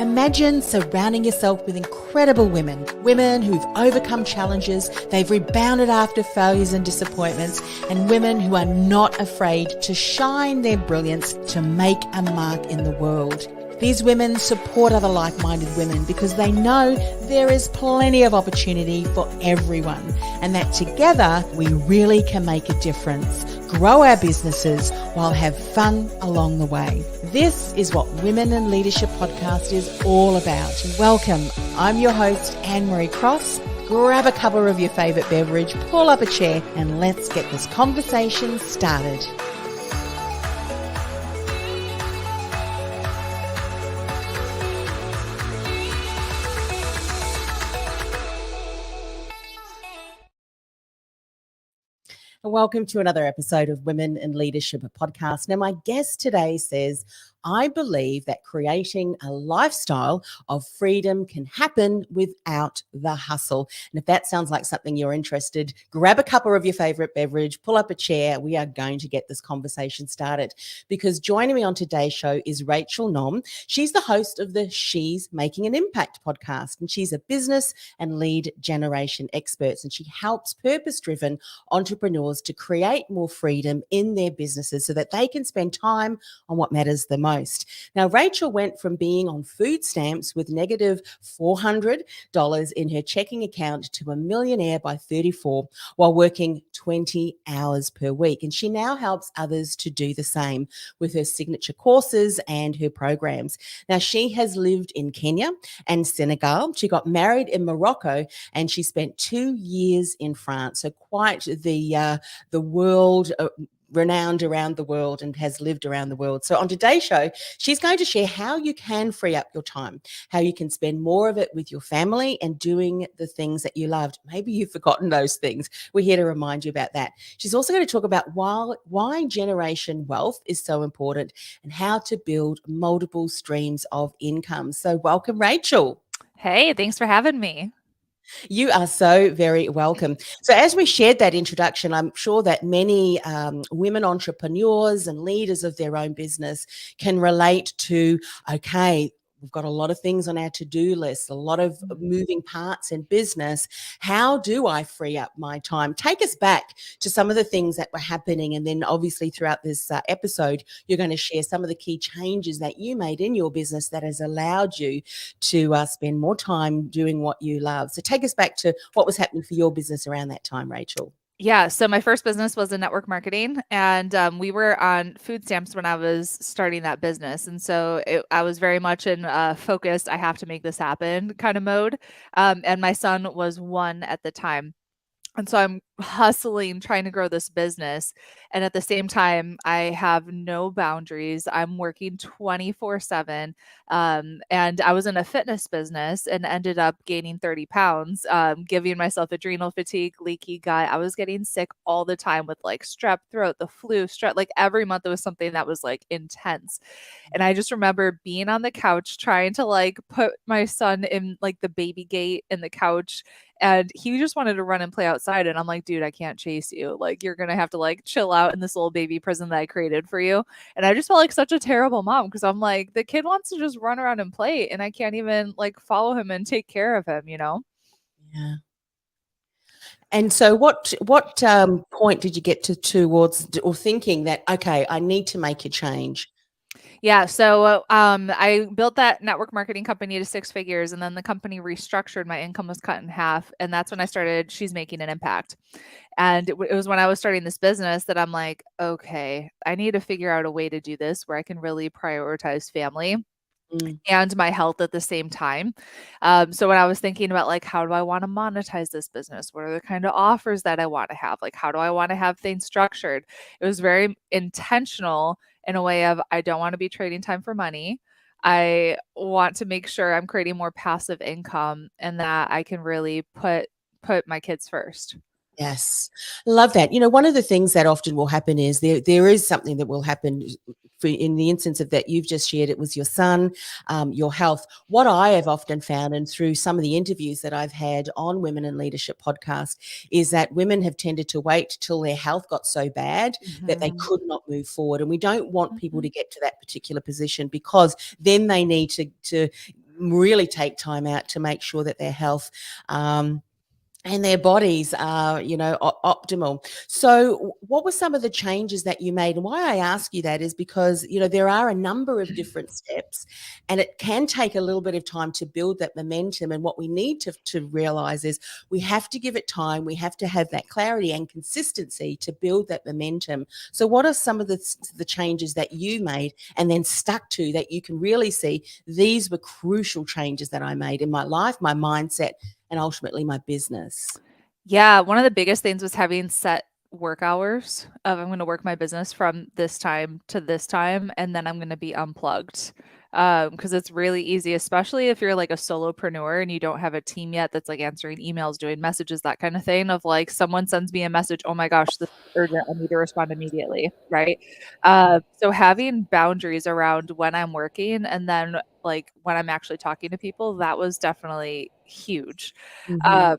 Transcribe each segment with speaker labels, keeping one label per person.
Speaker 1: Imagine surrounding yourself with incredible women who've overcome challenges, they've rebounded after failures and disappointments, and women who are not afraid to shine their brilliance to make a mark in the world. These women support other like-minded women because they know there is plenty of opportunity for everyone, and that together we really can make a difference, grow our businesses while have fun along the way. This is what Women in Leadership Podcast is all about. Welcome. I'm your host, Anne-Marie Cross. Grab a cuppa of your favourite beverage, pull up a chair, and let's get this conversation started. Welcome to another episode of Women in Leadership Podcast. Now, my guest today says, I believe that creating a lifestyle of freedom can happen without the hustle. And if that sounds like something you're interested, grab a cuppa of your favorite beverage, pull up a chair. We are going to get this conversation started, because joining me on today's show is Rachel Ngom. She's the host of the She's Making an Impact podcast, and she's a business and lead generation expert, and she helps purpose-driven entrepreneurs to create more freedom in their businesses so that they can spend time on what matters the most. Now, Rachel went from being on food stamps with negative $400 in her checking account to a millionaire by 34 while working 20 hours per week. And she now helps others to do the same with her signature courses and her programs. Now, she has lived in Kenya and Senegal. She got married in Morocco, and she spent 2 years in France. So quite the world renowned around the world, and has lived around the world. So on today's show, she's going to share how you can free up your time, how you can spend more of it with your family and doing the things that you loved. Maybe you've forgotten those things. We're here to remind you about that. She's also going to talk about why generation wealth is so important and how to build multiple streams of income. So welcome, Rachel.
Speaker 2: Hey, thanks for having me.
Speaker 1: You are so very welcome. So as we shared that introduction, I'm sure that many women entrepreneurs and leaders of their own business can relate to, okay, we've got a lot of things on our to-do list, a lot of moving parts in business. How do I free up my time? Take us back to some of the things that were happening. And then obviously throughout this episode, you're going to share some of the key changes that you made in your business that has allowed you to spend more time doing what you love. So take us back to what was happening for your business around that time, Rachel.
Speaker 2: Yeah, so my first business was in network marketing, and we were on food stamps when I was starting that business. And so I was very much in focused, I have to make this happen kind of mode. And my son was 1 at the time. And so I'm hustling, trying to grow this business. And at the same time, I have no boundaries. I'm working 24/7. And I was in a fitness business and ended up gaining 30 pounds, giving myself adrenal fatigue, leaky gut. I was getting sick all the time with like strep throat, the flu, strep, like every month there was something that was like intense. And I just remember being on the couch trying to like put my son in like the baby gate in the couch, and he just wanted to run and play outside. And I'm like, dude, I can't chase you. Like, you're going to have to like chill out in this little baby prison that I created for you. And I just felt like such a terrible mom, because I'm like, the kid wants to just run around and play, and I can't even like follow him and take care of him, you know?
Speaker 1: Yeah. And so what point did you get towards or thinking that, okay, I need to make a change?
Speaker 2: Yeah. So I built that network marketing company to 6 figures, and then the company restructured. My income was cut in half. And that's when I started She's Making an Impact. And it was when I was starting this business that I'm like, okay, I need to figure out a way to do this where I can really prioritize family and my health at the same time. So when I was thinking about like, how do I want to monetize this business? What are the kind of offers that I want to have? Like, how do I want to have things structured? It was very intentional in a way of, I don't want to be trading time for money. I want to make sure I'm creating more passive income and that I can really put my kids first.
Speaker 1: Yes. Love that. You know, one of the things that often will happen is there is something that will happen in the instance of that you've just shared. It was your son, your health. What I have often found, and through some of the interviews that I've had on Women in Leadership podcast, is that women have tended to wait till their health got so bad that they could not move forward. And we don't want people to get to that particular position, because then they need to really take time out to make sure that their health and their bodies are, optimal. So what were some of the changes that you made? And why I ask you that is because, there are a number of different steps, and it can take a little bit of time to build that momentum. And what we need to realize is we have to give it time. We have to have that clarity and consistency to build that momentum. So what are some of the changes that you made and then stuck to, that you can really see these were crucial changes that I made in my life, my mindset, and ultimately my business?
Speaker 2: Yeah, one of the biggest things was having set work hours of I'm going to work my business from this time to this time, and then I'm going to be unplugged. Because it's really easy, especially if you're like a solopreneur and you don't have a team yet that's like answering emails, doing messages, that kind of thing. Of like, someone sends me a message, oh my gosh, this is urgent, I need to respond immediately, right? So having boundaries around when I'm working and then like when I'm actually talking to people, that was definitely huge.
Speaker 1: Mm-hmm.
Speaker 2: Uh,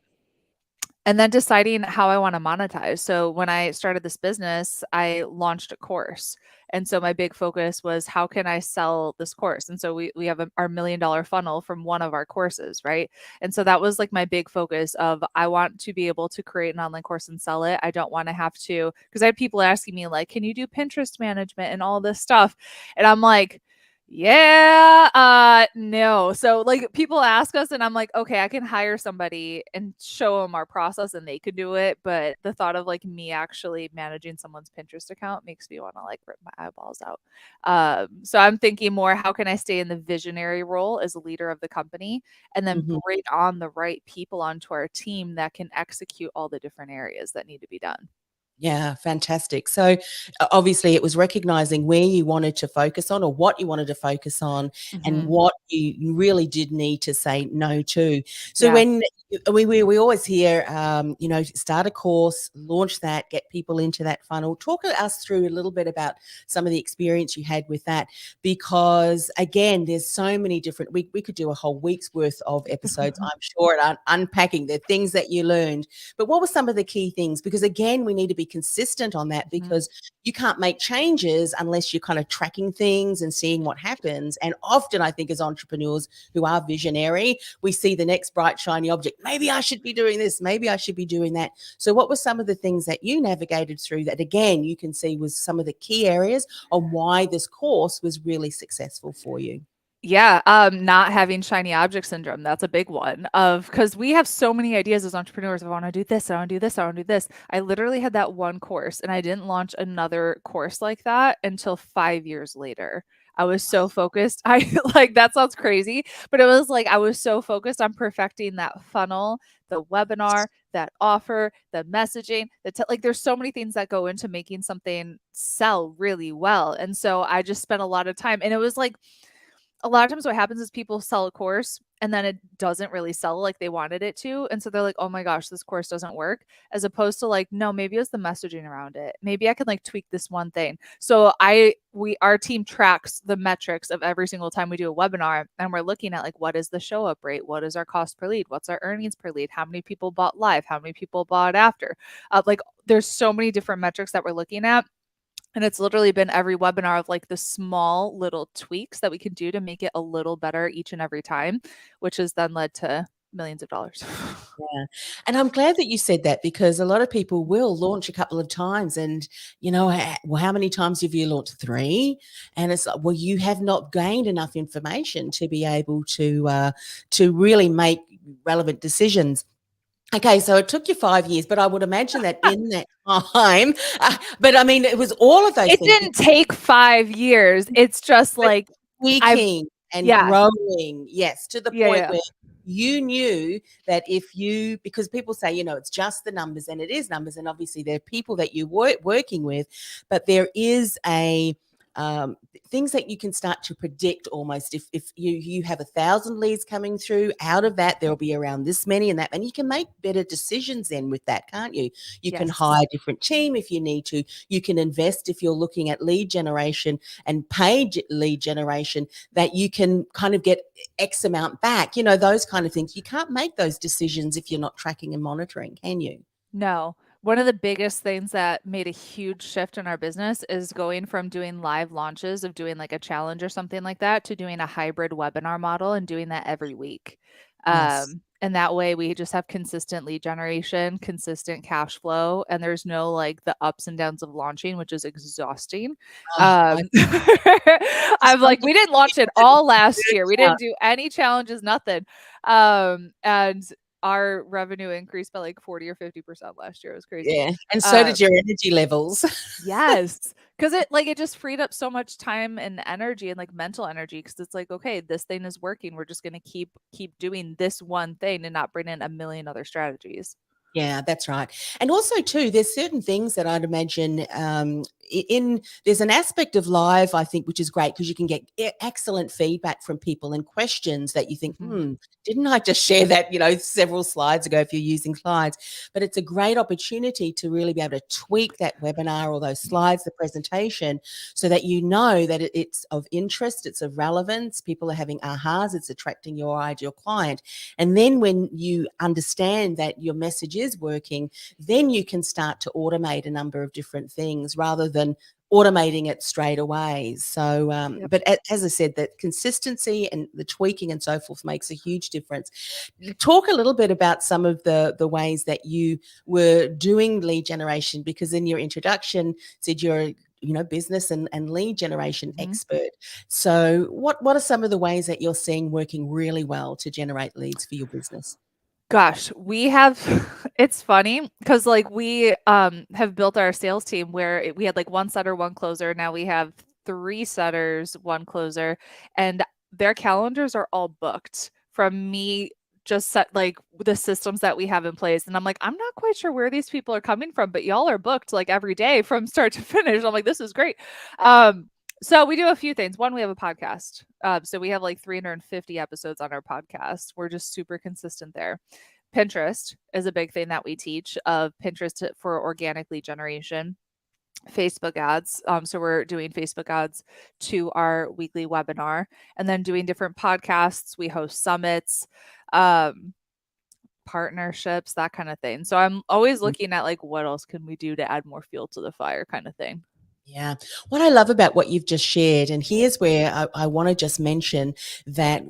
Speaker 2: and then deciding how I want to monetize. So when I started this business, I launched a course. And so my big focus was how can I sell this course? And so we have our $1 million funnel from one of our courses, right? And so that was like my big focus of I want to be able to create an online course and sell it. I don't want to have to, because I had people asking me like, can you do Pinterest management and all this stuff? And I'm like, yeah, no. So like people ask us and I'm like, okay, I can hire somebody and show them our process and they could do it. But the thought of like me actually managing someone's Pinterest account makes me want to like rip my eyeballs out. So I'm thinking more, how can I stay in the visionary role as a leader of the company and then
Speaker 1: Mm-hmm.
Speaker 2: bring on the right people onto our team that can execute all the different areas that need to be done.
Speaker 1: Yeah, fantastic. So obviously, it was recognizing where you wanted to focus on, or what you wanted to focus on, and
Speaker 2: Hmm.
Speaker 1: what you really did need to say no to. So
Speaker 2: Yeah.
Speaker 1: when we always hear, start a course, launch that, get people into that funnel. Talk us through a little bit about some of the experience you had with that, because again, there's so many different. We could do a whole week's worth of episodes, I'm sure, at unpacking the things that you learned. But what were some of the key things? Because again, we need to be consistent on that,
Speaker 2: Mhm.
Speaker 1: because you can't make changes unless you're kind of tracking things and seeing what happens. And often I think as entrepreneurs who are visionary, we see the next bright, shiny object. Maybe I should be doing this. Maybe I should be doing that. So what were some of the things that you navigated through that, again, you can see was some of the key areas on why this course was really successful for you?
Speaker 2: Yeah, not having shiny object syndrome. That's a big one of because we have so many ideas as entrepreneurs. I want to do this, I want to do this, I want to do this. I literally had that one course and I didn't launch another course like that until 5 years later. I was so focused. I like that sounds crazy, but it was like I was so focused on perfecting that funnel, the webinar, that offer, the messaging, like there's so many things that go into making something sell really well. And so I just spent a lot of time and it was like a lot of times what happens is people sell a course and then it doesn't really sell like they wanted it to. And so they're like, oh my gosh, this course doesn't work. As opposed to like, no, maybe it's the messaging around it. Maybe I can like tweak this one thing. So our team tracks the metrics of every single time we do a webinar and we're looking at like, what is the show up rate? What is our cost per lead? What's our earnings per lead? How many people bought live? How many people bought after? Like there's so many different metrics that we're looking at. And it's literally been every webinar of like the small little tweaks that we can do to make it a little better each and every time, which has then led to millions of dollars.
Speaker 1: Yeah. And I'm glad that you said that, because a lot of people will launch a couple of times and, well, how many times have you launched? 3? And it's like, well, you have not gained enough information to be able to really make relevant decisions. Okay, so it took you 5 years, but I would imagine that in that time, but I mean, it was all of those
Speaker 2: It
Speaker 1: things,
Speaker 2: didn't take 5 years. It's just
Speaker 1: but
Speaker 2: like I've
Speaker 1: tweaking and
Speaker 2: yeah,
Speaker 1: growing, yes, to the
Speaker 2: yeah,
Speaker 1: point
Speaker 2: yeah.
Speaker 1: where you knew that if you, because people say, it's just the numbers, and it is numbers, and obviously there are people that you working with, but there is a um, things that you can start to predict almost. If you have 1,000 leads coming through, out of that there'll be around this many and that, and you can make better decisions then with that, can't you? You can
Speaker 2: Yes.
Speaker 1: hire a different team if you need to. You can invest if you're looking at lead generation and paid lead generation, that you can kind of get X amount back, those kind of things. You can't make those decisions if you're not tracking and monitoring, can you?
Speaker 2: No. one of the biggest things that made a huge shift in our business is going from doing live launches of doing like a challenge or something like that to doing a hybrid webinar model and doing that every week.
Speaker 1: Yes.
Speaker 2: And that way we just have consistent lead generation, consistent cash flow, and there's no like the ups and downs of launching, which is exhausting.
Speaker 1: Oh, I just
Speaker 2: I'm
Speaker 1: want
Speaker 2: like,
Speaker 1: to
Speaker 2: we didn't launch it all last year. We
Speaker 1: burn out.
Speaker 2: didn't do any challenges, nothing. And our revenue increased by like 40 or 50% last year. It was crazy.
Speaker 1: Yeah, and so did your energy levels.
Speaker 2: Yes, because it just freed up so much time and energy and like mental energy. Because it's like, okay, this thing is working. We're just gonna keep doing this one thing and not bring in a million other strategies.
Speaker 1: Yeah, that's right. And also too, there's certain things that I'd imagine in there's an aspect of live, I think, which is great because you can get excellent feedback from people and questions that you think,
Speaker 2: Mhm.
Speaker 1: didn't I just share that, several slides ago if you're using slides? But it's a great opportunity to really be able to tweak that webinar or those slides, the presentation, so that you know that it's of interest, it's of relevance, people are having ahas, it's attracting your ideal client. And then when you understand that your message is working, then you can start to automate a number of different things rather than automating it straight away. So,
Speaker 2: Yep.
Speaker 1: but as I said, that consistency and the tweaking and so forth makes a huge difference. Talk a little bit about some of the ways that you were doing lead generation, because in your introduction said you're business and lead generation
Speaker 2: Mhm.
Speaker 1: expert. So what are some of the ways that you're seeing working really well to generate leads for your business?
Speaker 2: Gosh, we have it's funny because like we have built our sales team where we had like one setter, one closer. Now we have three setters, one closer, and their calendars are all booked from me just set like the systems that we have in place. And I'm like, I'm not quite sure where these people are coming from, but y'all are booked like every day from start to finish. I'm like, this is great. So we do a few things. One, we have a podcast. So we have like 350 episodes on our podcast. We're just super consistent there. Pinterest is a big thing that we teach of Pinterest for organic lead generation. Facebook ads. So we're doing Facebook ads to our weekly webinar and then doing different podcasts. We host summits, um, partnerships, that kind of thing. So I'm always looking at like what else can we do to add more fuel to the fire kind of thing.
Speaker 1: Yeah. What I love about what you've just shared, and here's where I want to just mention that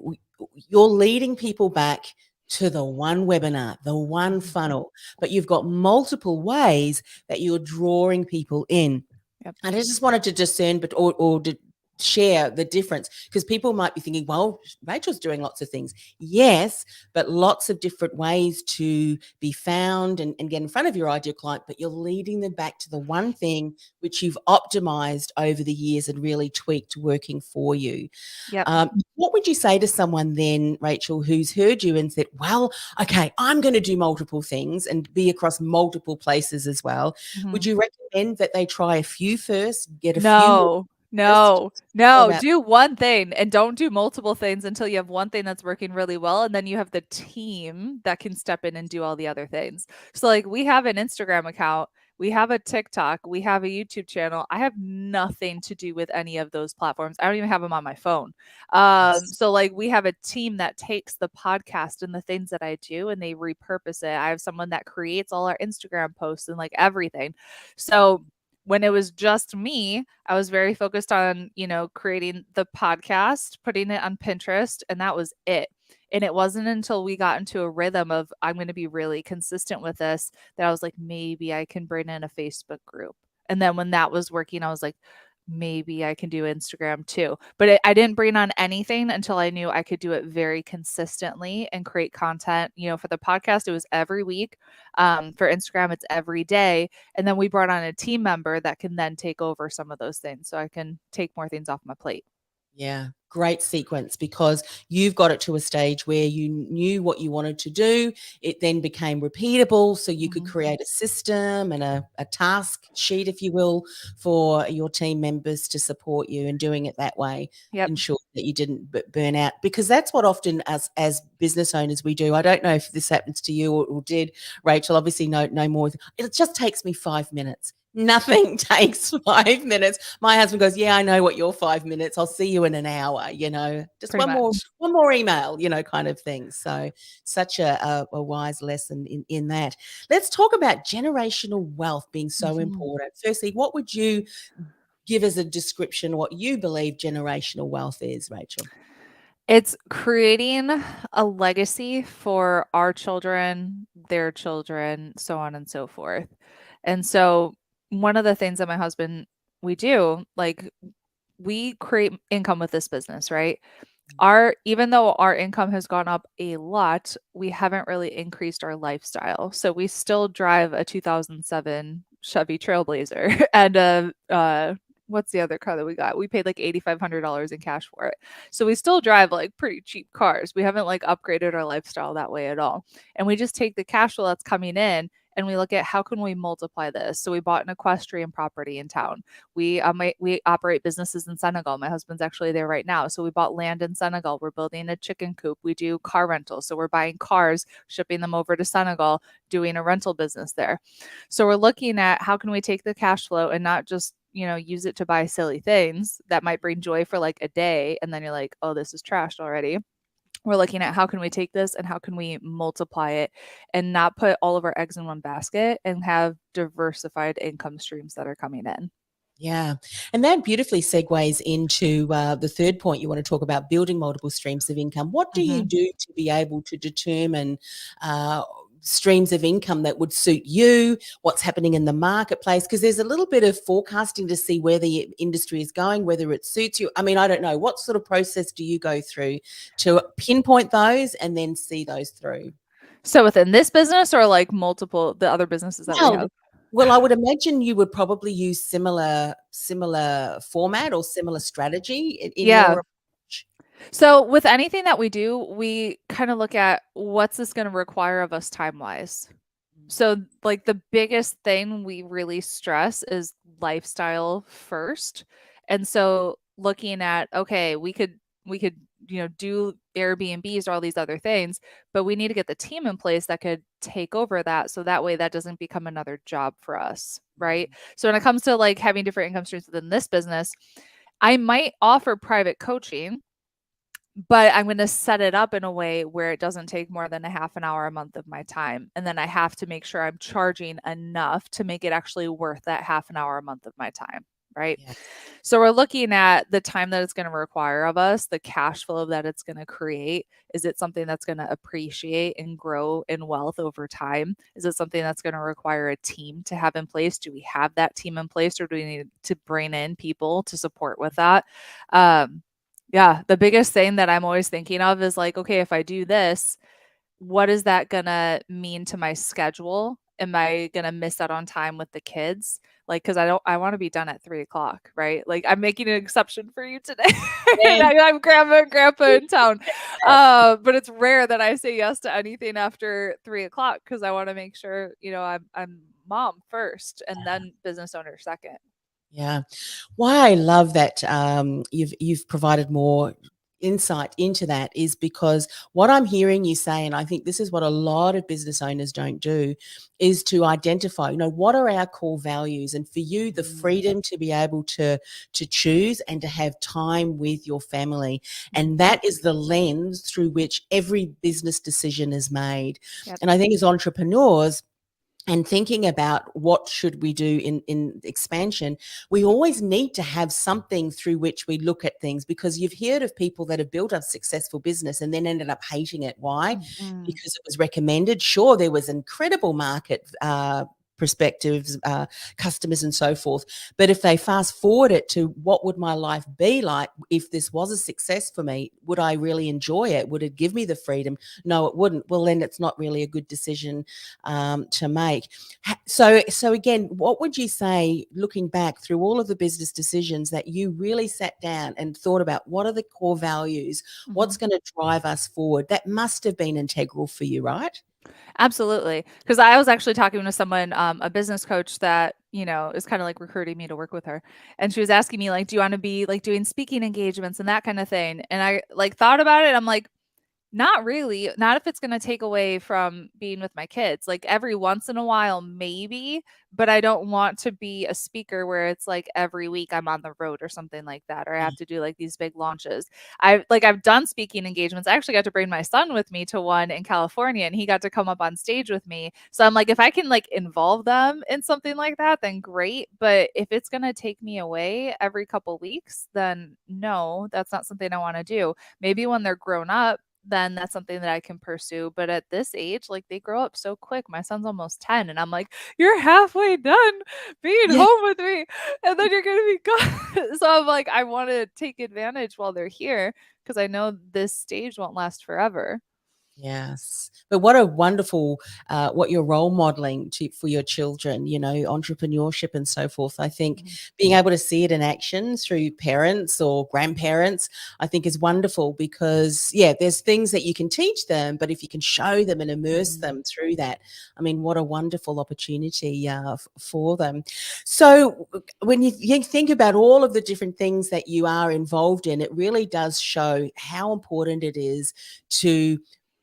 Speaker 1: you're leading people back to the one webinar, the one
Speaker 2: Mhm.
Speaker 1: funnel, but you've got multiple ways that you're drawing people in.
Speaker 2: Yep.
Speaker 1: And I just wanted to discern, but or to share the difference, because people might be thinking, well, Rachel's doing lots of things. Yes, but lots of different ways to be found and get in front of your ideal client, but you're leading them back to the one thing which you've optimized over the years and really tweaked working for you.
Speaker 2: Yep.
Speaker 1: What would you say to someone then, Rachel, who's heard you and said, well, okay, I'm going to do multiple things and be across multiple places as well? Would
Speaker 2: Mhm.
Speaker 1: you recommend that they try a few first, get a few
Speaker 2: No,
Speaker 1: first?
Speaker 2: no,
Speaker 1: All
Speaker 2: no.
Speaker 1: about
Speaker 2: Do one thing and don't do multiple things until you have one thing that's working really well. And then you have the team that can step in and do all the other things. So, like, we have an Instagram account, we have a TikTok, we have a YouTube channel. I have nothing to do with any of those platforms. I don't even have them on my phone.
Speaker 1: yes.
Speaker 2: So, like, we have a team that takes the podcast and the things that I do and they repurpose it. I have someone that creates all our Instagram posts and like everything. So, when it was just me, I was very focused on, creating the podcast, putting it on Pinterest, and that was it. And it wasn't until we got into a rhythm of I'm going to be really consistent with this that I was like, maybe I can bring in a Facebook group. And then when that was working, I was like, maybe I can do Instagram too. But I didn't bring on anything until I knew I could do it very consistently and create content. For the podcast, it was every week. For Instagram, it's every day. And then we brought on a team member that can then take over some of those things so I can take more things off my plate.
Speaker 1: Yeah, great sequence, because you've got it to a stage where you knew what you wanted to do. It then became repeatable, so you could
Speaker 2: Mhm.
Speaker 1: create a system and a task sheet, if you will, for your team members to support you, and doing it that way
Speaker 2: Yep.
Speaker 1: ensure that you didn't burn out, because that's what often as business owners we do. I don't know if this happens to you or did, Rachel. Obviously, no more. It just takes me 5 minutes. Nothing takes 5 minutes. My husband goes, "Yeah, I know what your 5 minutes. I'll see you in an hour." Just
Speaker 2: Pretty much.
Speaker 1: one more email, kind of thing. So, such a wise lesson in that. Let's talk about generational wealth being so
Speaker 2: Mhm.
Speaker 1: important. Firstly, what would you give as a description what you believe generational wealth is, Rachel?
Speaker 2: It's creating a legacy for our children, their children, so on and so forth. And so one of the things that my husband we do, like we create income with this business, right? Our even though our income has gone up a lot, we haven't really increased our lifestyle. So we still drive a 2007 Chevy Trailblazer and what's the other car that we got? We paid like $8,500 in cash for it. So we still drive like pretty cheap cars. We haven't like upgraded our lifestyle that way at all. And we just take the cash flow that's coming in and we look at how can we multiply this. So we bought an equestrian property in town. We operate businesses in Senegal. My husband's actually there right now. So we bought land in Senegal. We're building a chicken coop. We do car rentals. So we're buying cars, shipping them over to Senegal, doing a rental business there. So we're looking at how can we take the cash flow and not just use it to buy silly things that might bring joy for like a day and then you're like, oh, this is trashed already. We're looking at how can we take this and how can we multiply it and not put all of our eggs in one basket and have diversified income streams that are coming in.
Speaker 1: Yeah. And that beautifully segues into the third point you want to talk about, building multiple streams of income. What do you
Speaker 2: Mm-hmm.
Speaker 1: do to be able to determine streams of income that would suit you, what's happening in the marketplace? Because there's a little bit of forecasting to see where the industry is going, whether it suits you. I mean, I don't know. What sort of process do you go through to pinpoint those and then see those through?
Speaker 2: So within this business or like multiple the other businesses that we
Speaker 1: Well
Speaker 2: have?
Speaker 1: well, I would imagine you would probably use similar format or similar strategy in
Speaker 2: Yeah.
Speaker 1: your approach.
Speaker 2: So with anything that we do, we kind of look at what's this going to require of us time-wise. So like the biggest thing we really stress is lifestyle first. And so looking at okay, we could do Airbnbs or all these other things, but we need to get the team in place that could take over that so that way that doesn't become another job for us, right? So when it comes to like having different income streams within this business, I might offer private coaching, but I'm going to set it up in a way where it doesn't take more than a half an hour a month of my time. And then I have to make sure I'm charging enough to make it actually worth that half an hour a month of my time. Right.
Speaker 1: Yes.
Speaker 2: So we're looking at the time that it's going to require of us, the cash flow that it's going to create. Is it something that's going to appreciate and grow in wealth over time? Is it something that's going to require a team to have in place? Do we have that team in place or do we need to bring in people to support with that? Yeah, the biggest thing that I'm always thinking of is like, okay, if I do this, what is that gonna mean to my schedule? Am I gonna miss out on time with the kids? Like, because I want to be done at 3 o'clock, right? Like, I'm making an exception for you today. And
Speaker 1: And
Speaker 2: I'm grandma and grandpa in town. But it's rare that I say yes to anything after 3 o'clock because I want to make sure, I'm mom first and then business owner second.
Speaker 1: yeah. Why I love that you've provided more insight into that is because what I'm hearing you say, and I think this is what a lot of business owners don't do, is to identify, what are our core values, and for you, the freedom to be able to choose and to have time with your family, and
Speaker 2: Mhm.
Speaker 1: that is the lens through which every business decision is made.
Speaker 2: Yep.
Speaker 1: And I think as entrepreneurs, and thinking about what should we do in expansion, we always need to have something through which we look at things, because you've heard of people that have built a successful business and then ended up hating it. Why?
Speaker 2: Mhm.
Speaker 1: Because it was recommended. Sure, there was incredible market perspectives, customers and so forth. But if they fast forward it to what would my life be like if this was a success for me, would I really enjoy it? Would it give me the freedom? No, it wouldn't. Well, then it's not really a good decision to make. So again, what would you say, looking back through all of the business decisions, that you really sat down and thought about what are the core values? What's
Speaker 2: Mhm.
Speaker 1: going to drive us forward? That must have been integral for you, right?
Speaker 2: Absolutely. Because I was actually talking to someone, a business coach that, is kind of like recruiting me to work with her. And she was asking me, like, do you want to be like doing speaking engagements and that kind of thing? And I like thought about it. I'm like, Not really. Not if it's gonna take away from being with my kids. Like, every once in a while, maybe, but I don't want to be a speaker where it's, like, every week I'm on the road or something like that, or I have to do, like, these big launches. I've done speaking engagements. I actually got to bring my son with me to one in California, and he got to come up on stage with me. So I'm like, if I can, like, involve them in something like that, then great, but if it's gonna take me away every couple weeks, then no, that's not something I wanna do. Maybe when they're grown up, then that's something that I can pursue. But at this age, like, they grow up so quick. My son's almost 10, and I'm like, you're halfway done being
Speaker 1: Yeah.
Speaker 2: home with me, and then you're going to be gone. So I'm like, I want to take advantage while they're here because I know this stage won't last forever.
Speaker 1: Yes. But what a wonderful, what you're role modeling to for your children, entrepreneurship and so forth. I think
Speaker 2: Mhm.
Speaker 1: being able to see it in action through parents or grandparents, I think is wonderful because, yeah, there's things that you can teach them, but if you can show them and immerse
Speaker 2: Mhm.
Speaker 1: them through that, I mean, what a wonderful opportunity for them. So when you think about all of the different things that you are involved in, it really does show how important it is to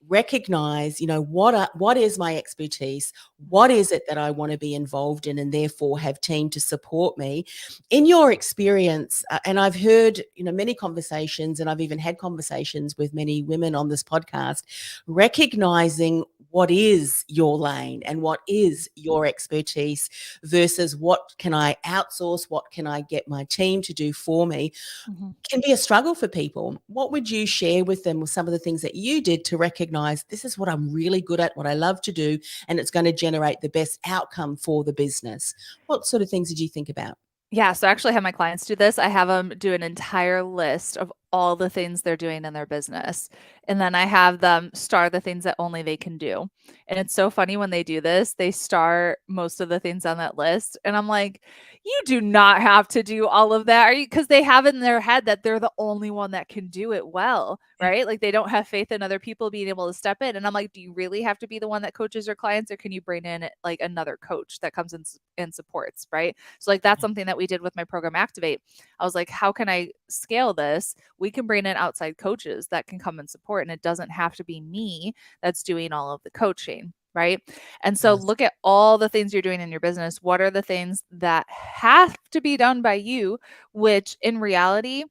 Speaker 1: recognize, what is my expertise, what is it that I want to be involved in, and therefore have team to support me. In your experience, and I've heard, many conversations, and I've even had conversations with many women on this podcast, recognizing what is your lane and what is your expertise versus what can I outsource, what can I get my team to do for me,
Speaker 2: Mhm.
Speaker 1: can be a struggle for people. What would you share with them with some of the things that you did to recognize this is what I'm really good at, what I love to do, and it's going to generate the best outcome for the business? What sort of things did you think about?
Speaker 2: Yeah, so I actually have my clients do this. I have them do an entire list of all the things they're doing in their business. And then I have them star the things that only they can do. And it's so funny when they do this, they star most of the things on that list. And I'm like, you do not have to do all of that. Are you? Because they have in their head that they're the only one that can do it well, right? Like, they don't have faith in other people being able to step in. And I'm like, do you really have to be the one that coaches your clients, or can you bring in like another coach that comes in and supports, right? So, like, that's something that we did with my program Activate. I was like, how can I scale this? We can bring in outside coaches that can come and support, and it doesn't have to be me that's doing all of the coaching, right? And so
Speaker 1: Yes.
Speaker 2: look at all the things you're doing in your business. What are the things that have to be done by you, which in reality,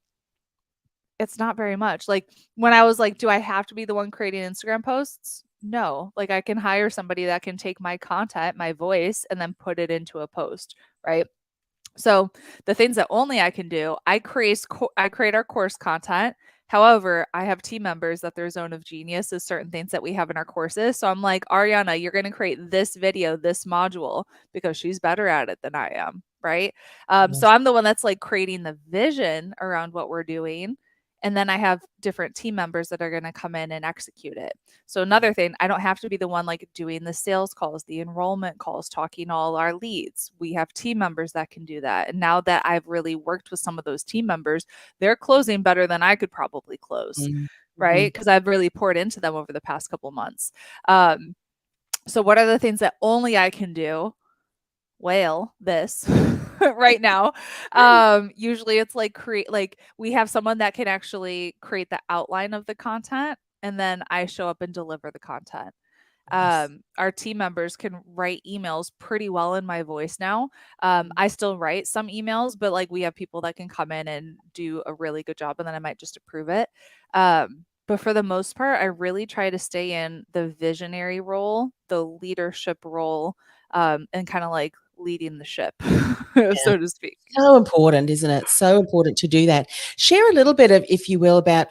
Speaker 2: it's not very much. Like, when I was like, do I have to be the one creating Instagram posts? No. Like, I can hire somebody that can take my content, my voice, and then put it into a post, right? So the things that only I can do, I create our course content. However, I have team members that their zone of genius is certain things that we have in our courses. So I'm like, Ariana, you're going to create this video, this module, because she's better at it than I am, right? So
Speaker 1: Yes.
Speaker 2: I'm the one that's like creating the vision around what we're doing. And then I have different team members that are going to come in and execute it. So another thing, I don't have to be the one like doing the sales calls, the enrollment calls, talking all our leads. We have team members that can do that. And now that I've really worked with some of those team members, they're closing better than I could probably close,
Speaker 1: Mm-hmm.
Speaker 2: right? Because I've really poured into them over the past couple months. Um, so what are the things that only I can do? Well, this right now. Usually it's like we have someone that can actually create the outline of the content, and then I show up and deliver the content.
Speaker 1: Yes.
Speaker 2: Our team members can write emails pretty well in my voice now. I still write some emails, but like, we have people that can come in and do a really good job, and then I might just approve it. But for the most part, I really try to stay in the visionary role, the leadership role, and kind of like leading the ship,
Speaker 1: Yeah.
Speaker 2: so to speak.
Speaker 1: So important, isn't it? So important to do that. Share a little bit of, if you will, about,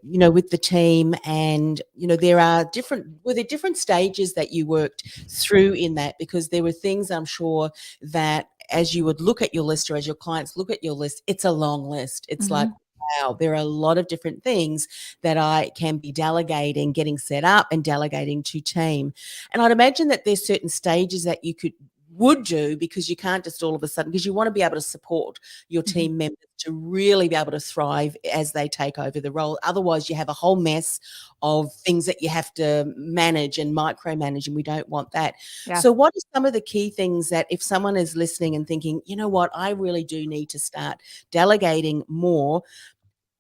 Speaker 1: with the team, and, were there different stages that you worked through in that? Because there were things, I'm sure, that as you would look at your list, or as your clients look at your list, it's a long list. It's like,
Speaker 2: Mhm.
Speaker 1: wow, there are a lot of different things that I can be delegating, getting set up and delegating to team. And I'd imagine that there's certain stages that you would do, because you can't just all of a sudden, because you want to be able to support your
Speaker 2: Mhm.
Speaker 1: team members to really be able to thrive as they take over the role. Otherwise, you have a whole mess of things that you have to manage and micromanage, and we don't want that.
Speaker 2: Yeah.
Speaker 1: So what are some of the key things that, if someone is listening and thinking, you know what, I really do need to start delegating more,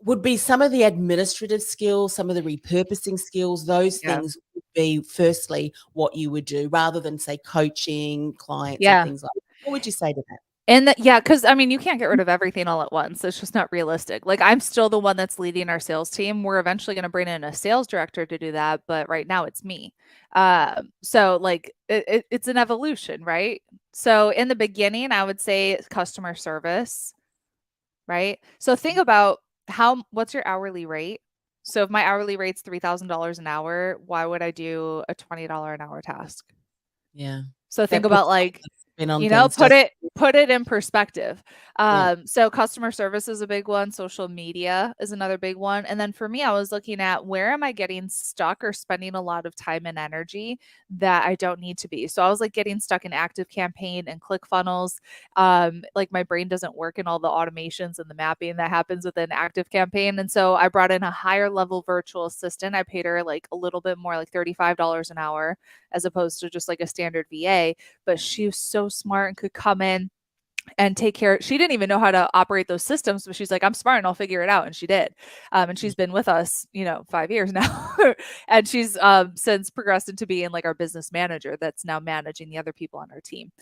Speaker 1: would be some of the administrative skills, some of the repurposing skills, those
Speaker 2: Yeah.
Speaker 1: things would be firstly what you would do rather than say coaching clients and
Speaker 2: Yeah.
Speaker 1: things like that. What would you say to that?
Speaker 2: And yeah, because I mean, you can't get rid of everything all at once. It's just not realistic. Like, I'm still the one that's leading our sales team. We're eventually going to bring in a sales director to do that, but right now it's me. So like it's an evolution, right? So in the beginning, I would say customer service, right? So think about what's your hourly rate? So if my hourly rate's $3,000 an hour, why would I do a $20 an hour task?
Speaker 1: Yeah.
Speaker 2: So think
Speaker 1: That puts
Speaker 2: about, like,
Speaker 1: spin on
Speaker 2: you know,
Speaker 1: things, doesn't it?
Speaker 2: put it in perspective.
Speaker 1: Yeah.
Speaker 2: So customer service is a big one. Social media is another big one. And then for me, I was looking at where am I getting stuck or spending a lot of time and energy that I don't need to be. So I was like getting stuck in Active Campaign and ClickFunnels. Like my brain doesn't work in all the automations and the mapping that happens within Active Campaign. And so I brought in a higher level virtual assistant. I paid her like a little bit more, like $35 an hour, as opposed to just like a standard VA. But she was so smart and could come in and take care. She didn't even know how to operate those systems, but she's like, I'm smart and I'll figure it out. And she did. And she's been with us, 5 years now. And she's since progressed into being like our business manager that's now managing the other people on our team.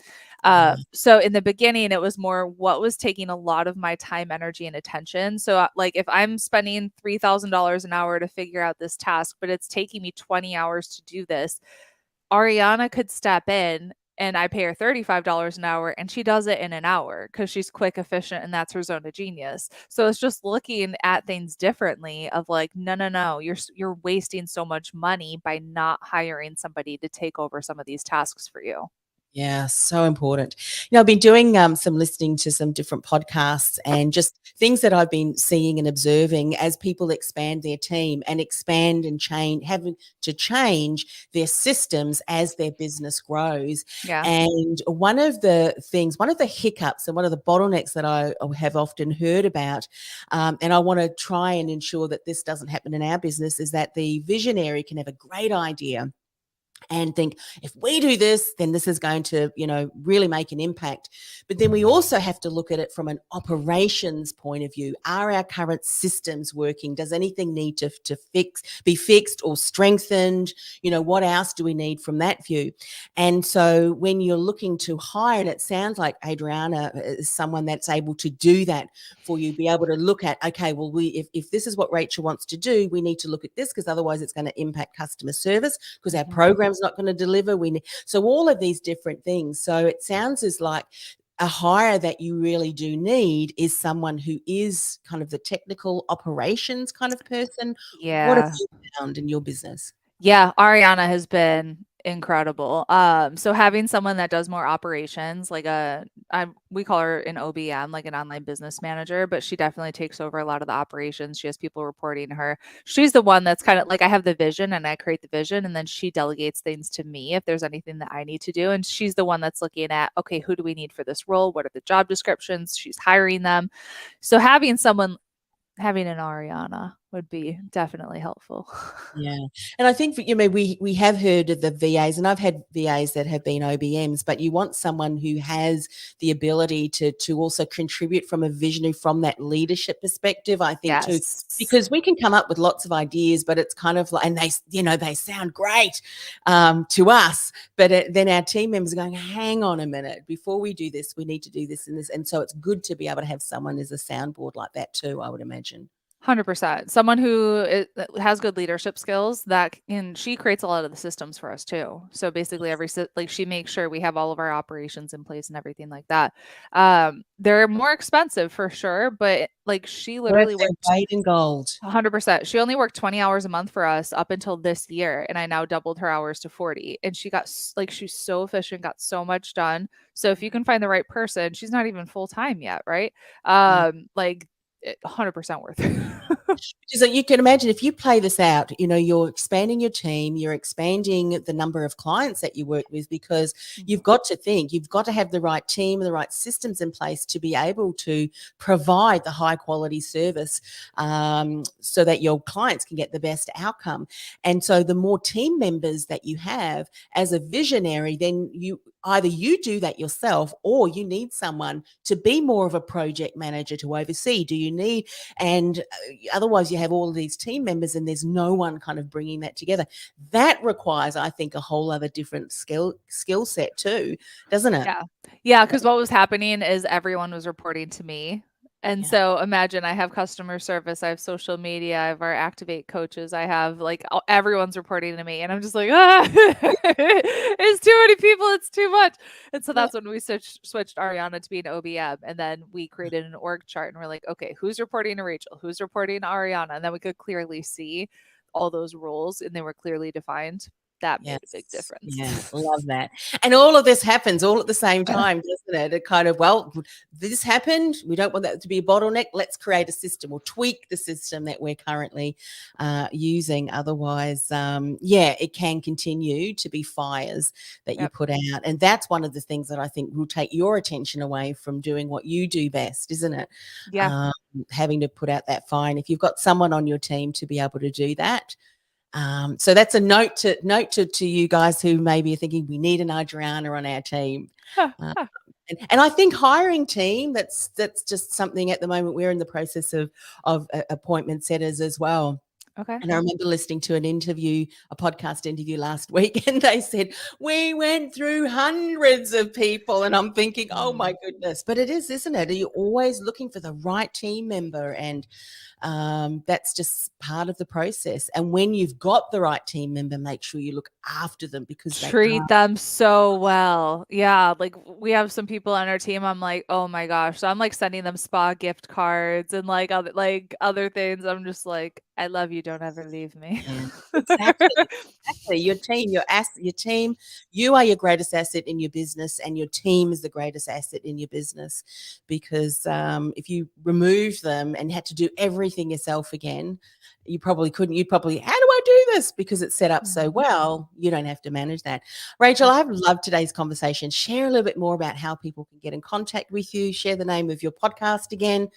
Speaker 2: So in the beginning, it was more what was taking a lot of my time, energy, and attention. So like if I'm spending $3,000 an hour to figure out this task, but it's taking me 20 hours to do this, Ariana could step in and I pay her $35 an hour and she does it in an hour because she's quick, efficient, and that's her zone of genius. So it's just looking at things differently of like, no, you're wasting so much money by not hiring somebody to take over some of these tasks for you.
Speaker 1: Yeah, so important. I've been doing some listening to some different podcasts and just things that I've been seeing and observing as people expand their team and expand and change, having to change their systems as their business grows.
Speaker 2: Yeah.
Speaker 1: And one of the hiccups and one of the bottlenecks that I have often heard about, and I want to try and ensure that this doesn't happen in our business, is that the visionary can have a great idea and think, if we do this, then this is going to, really make an impact. But then we also have to look at it from an operations point of view. Are our current systems working? Does anything need to be fixed or strengthened? What else do we need from that view? And so when you're looking to hire, and it sounds like Adriana is someone that's able to do that for you, be able to look at, okay, well, if this is what Rachel wants to do, we need to look at this because otherwise it's going to impact customer service because our program's not going to deliver. So all of these different things. So it sounds as like a hire that you really do need is someone who is kind of the technical operations kind of person. What have
Speaker 2: Yeah.
Speaker 1: you found in your business?
Speaker 2: Yeah, Ariana has been incredible. So having someone that does more operations, like we call her an OBM, like an online business manager, but she definitely takes over a lot of the operations. She has people reporting to her. She's the one that's kind of like, I have the vision and I create the vision, and then she delegates things to me if there's anything that I need to do. And she's the one that's looking at, okay, who do we need for this role? What are the job descriptions? She's hiring them. So having an Ariana would be definitely helpful.
Speaker 1: Yeah. And I think, we have heard of the VAs, and I've had VAs that have been OBMs, but you want someone who has the ability to also contribute from a visionary, from that leadership perspective, I think, too,
Speaker 2: Yes.
Speaker 1: because we can come up with lots of ideas, but it's kind of like, and they sound great to us, but then our team members are going, hang on a minute, before we do this, we need to do this and this. And so it's good to be able to have someone as a soundboard like that too, I would imagine.
Speaker 2: 100%. Someone who has good leadership skills and she creates a lot of the systems for us too. So basically she makes sure we have all of our operations in place and everything like that. They're more expensive for sure, but like she literally
Speaker 1: Worth their weight in gold.
Speaker 2: 100%. She only worked 20 hours a month for us up until this year. And I now doubled her hours to 40. And she got she's so efficient, got so much done. So if you can find the right person, she's not even full time yet. Right.
Speaker 1: Yeah.
Speaker 2: 100% worth it.
Speaker 1: So you can imagine if you play this out, you're expanding your team, you're expanding the number of clients that you work with, because you've got to have the right team and the right systems in place to be able to provide the high quality service so that your clients can get the best outcome. And so the more team members that you have as a visionary, then either you do that yourself or you need someone to be more of a project manager to oversee. Do you need. And otherwise you have all of these team members and there's no one kind of bringing that together. That requires, I think, a whole other different skill set too, doesn't it?
Speaker 2: Yeah, because what was happening is everyone was reporting to me. And
Speaker 1: Yeah.
Speaker 2: so imagine I have customer service, I have social media, I have our Activate coaches, I have like everyone's reporting to me. And I'm just like, it's too many people, it's too much. And so
Speaker 1: Yeah.
Speaker 2: that's when we switched Ariana to being OBM. And then we created an org chart and we're like, okay, who's reporting to Rachel? Who's reporting to Ariana? And then we could clearly see all those roles and they were clearly defined. That made a big
Speaker 1: Yes.
Speaker 2: difference.
Speaker 1: Yeah, love that. And all of this happens all at the same time, doesn't it? It kind of, well, this happened. We don't want that to be a bottleneck. Let's create a system or tweak the system that we're currently using. Otherwise, it can continue to be fires that you put out. And that's one of the things that I think will take your attention away from doing what you do best, isn't it?
Speaker 2: Yeah.
Speaker 1: Having to put out that fire. And if you've got someone on your team to be able to do that, so that's a note to you guys who maybe are thinking we need an Adriana on our team. And I think hiring team, that's just something at the moment we're in the process of appointment setters as well.
Speaker 2: Okay.
Speaker 1: And I remember listening to a podcast interview last week, and they said, we went through hundreds of people. And I'm thinking, oh my goodness, but it is, isn't it? Are you always looking for the right team member? And that's just part of the process. And when you've got the right team member, make sure you look after them because
Speaker 2: treat them so well. Yeah. Like we have some people on our team. I'm like, oh my gosh. So I'm like sending them spa gift cards and like other things. I'm just like, I love you. Don't ever leave me.
Speaker 1: Yeah, exactly. Your team, you are your greatest asset in your business, and your team is the greatest asset in your business. Because if you remove them and had to do everything yourself again, you probably couldn't. You'd probably, how do I do this? Because it's set up so well, you don't have to manage that. Rachel, I've loved today's conversation. Share a little bit more about how people can get in contact with you. Share the name of your podcast again,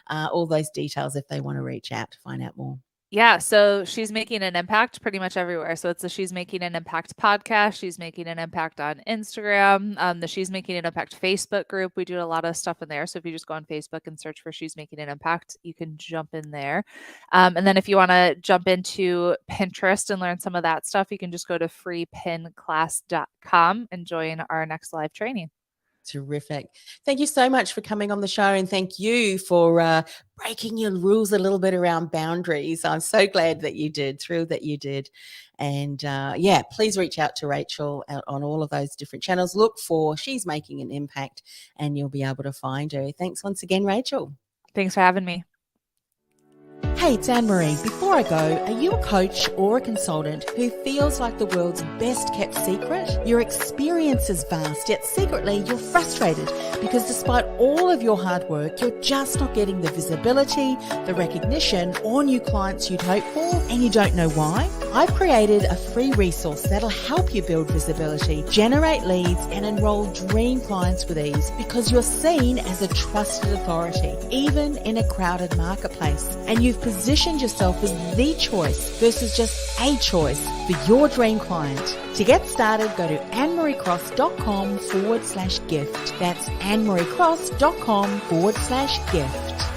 Speaker 1: all those details if they want to reach out to find out more.
Speaker 2: Yeah, so She's Making an Impact pretty much everywhere. So it's the She's Making an Impact podcast. She's Making an Impact on Instagram. The She's Making an Impact Facebook group. We do a lot of stuff in there. So if you just go on Facebook and search for She's Making an Impact, you can jump in there. And then if you want to jump into Pinterest and learn some of that stuff, you can just go to freepinclass.com and join our next live training.
Speaker 1: Terrific. Thank you so much for coming on the show, and thank you for breaking your rules a little bit around boundaries. I'm so glad that you did, thrilled that you did. And please reach out to Rachel on all of those different channels. Look for She's Making an Impact and you'll be able to find her. Thanks once again, Rachel.
Speaker 2: Thanks for having me.
Speaker 1: Hey, it's Anne-Marie. Before I go, are you a coach or a consultant who feels like the world's best kept secret? Your experience is vast, yet secretly you're frustrated because despite all of your hard work, you're just not getting the visibility, the recognition, or new clients you'd hope for, and you don't know why? I've created a free resource that'll help you build visibility, generate leads, and enroll dream clients with ease because you're seen as a trusted authority, even in a crowded marketplace. And you've positioned yourself as the choice versus just a choice for your dream client. To get started, go to annemariecross.com/gift. That's annemariecross.com/gift.